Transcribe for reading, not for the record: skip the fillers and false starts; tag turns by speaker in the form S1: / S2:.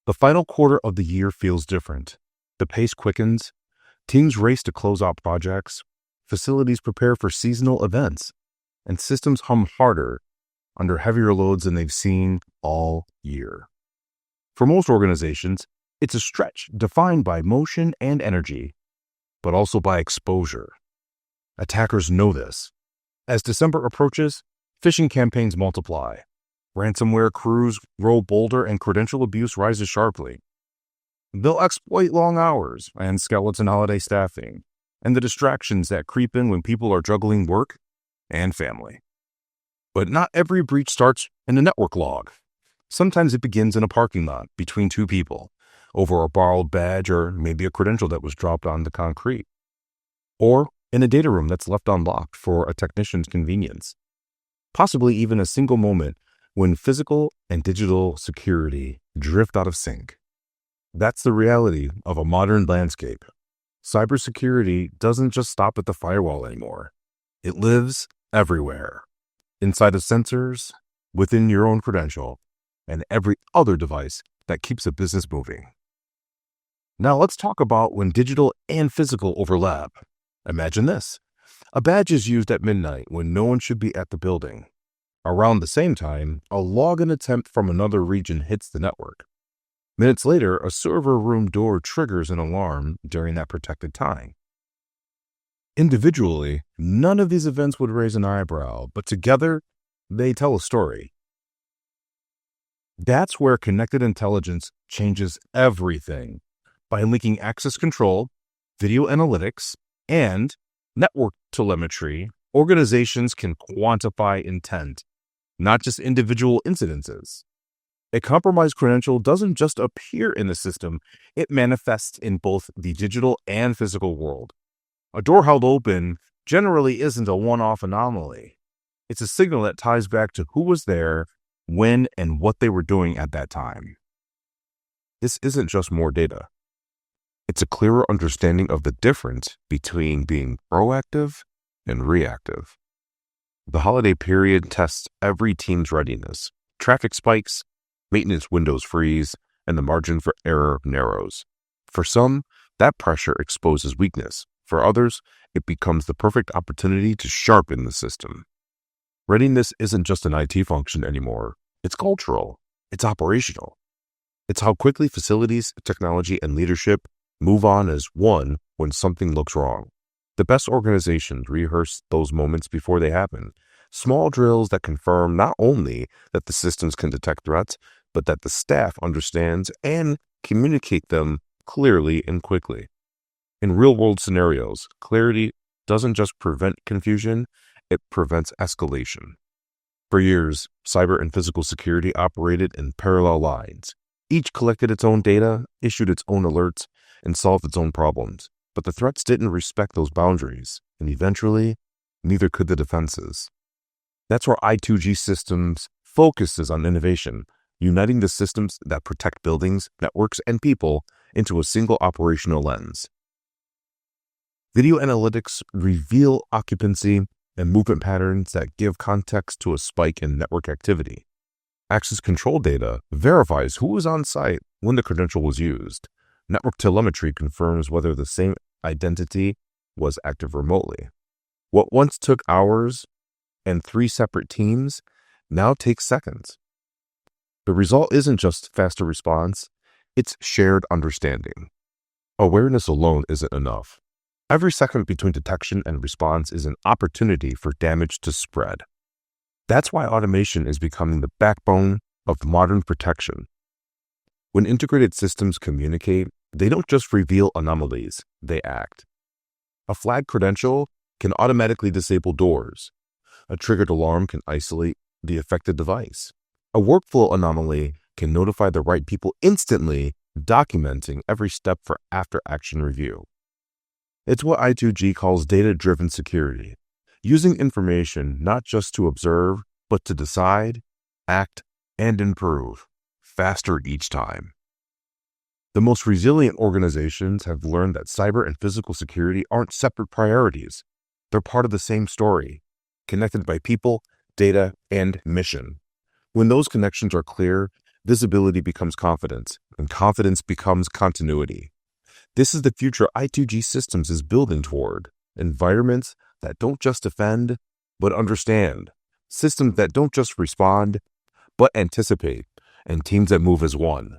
S1: The final quarter of the year feels different. The pace quickens, teams race to close out projects, facilities prepare for seasonal events, and systems hum harder under heavier loads than they've seen all year. For most organizations, it's a stretch defined by motion and energy, but also by exposure. Attackers know this. As December approaches, phishing campaigns multiply. Ransomware crews grow bolder and credential abuse rises sharply. They'll exploit long hours and skeleton holiday staffing, and the distractions that creep in when people are juggling work and family. But not every breach starts in a network log. Sometimes it begins in a parking lot between two people, over a borrowed badge or maybe a credential that was dropped on the concrete. Or in a data room that's left unlocked for a technician's convenience. Possibly even a single moment when physical and digital security drift out of sync. That's the reality of a modern landscape. Cybersecurity doesn't just stop at the firewall anymore. It lives everywhere. Inside of sensors, within your own credential, and every other device that keeps a business moving. Now let's talk about when digital and physical overlap. Imagine this. A badge is used at midnight when no one should be at the building. Around the same time, a login attempt from another region hits the network. Minutes later, a server room door triggers an alarm during that protected time. Individually, none of these events would raise an eyebrow, but together, they tell a story. That's where connected intelligence changes everything. By linking access control, video analytics, and network telemetry, organizations can quantify intent, not just individual incidences. A compromised credential doesn't just appear in the system, it manifests in both the digital and physical world. A door held open generally isn't a one-off anomaly. It's a signal that ties back to who was there, when, and what they were doing at that time. This isn't just more data. It's a clearer understanding of the difference between being proactive and reactive. The holiday period tests every team's readiness. Traffic spikes, maintenance windows freeze, and the margin for error narrows. For some, that pressure exposes weakness. For others, it becomes the perfect opportunity to sharpen the system. Readiness isn't just an IT function anymore. It's cultural. It's operational. It's how quickly facilities, technology, and leadership move on as one when something looks wrong. The best organizations rehearse those moments before they happen. Small drills that confirm not only that the systems can detect threats, but that the staff understands and communicate them clearly and quickly. In real-world scenarios, clarity doesn't just prevent confusion, it prevents escalation. For years, cyber and physical security operated in parallel lines. Each collected its own data, issued its own alerts, and solved its own problems. But the threats didn't respect those boundaries, and eventually, neither could the defenses. That's where I2G Systems focuses on innovation, uniting the systems that protect buildings, networks, and people into a single operational lens. Video analytics reveal occupancy and movement patterns that give context to a spike in network activity. Access control data verifies who was on site when the credential was used. Network telemetry confirms whether the same identity was active remotely. What once took hours and 3 separate teams now takes seconds. The result isn't just faster response, it's shared understanding. Awareness alone isn't enough. Every second between detection and response is an opportunity for damage to spread. That's why automation is becoming the backbone of modern protection. When integrated systems communicate, they don't just reveal anomalies, they act. A flagged credential can automatically disable doors. A triggered alarm can isolate the affected device. A workflow anomaly can notify the right people instantly, documenting every step for after-action review. It's what I2G calls data-driven security, using information not just to observe, but to decide, act, and improve, faster each time. The most resilient organizations have learned that cyber and physical security aren't separate priorities. They're part of the same story, connected by people, data, and mission. When those connections are clear, visibility becomes confidence, and confidence becomes continuity. This is the future I2G Systems is building toward. Environments that don't just defend, but understand. Systems that don't just respond, but anticipate. And teams that move as one.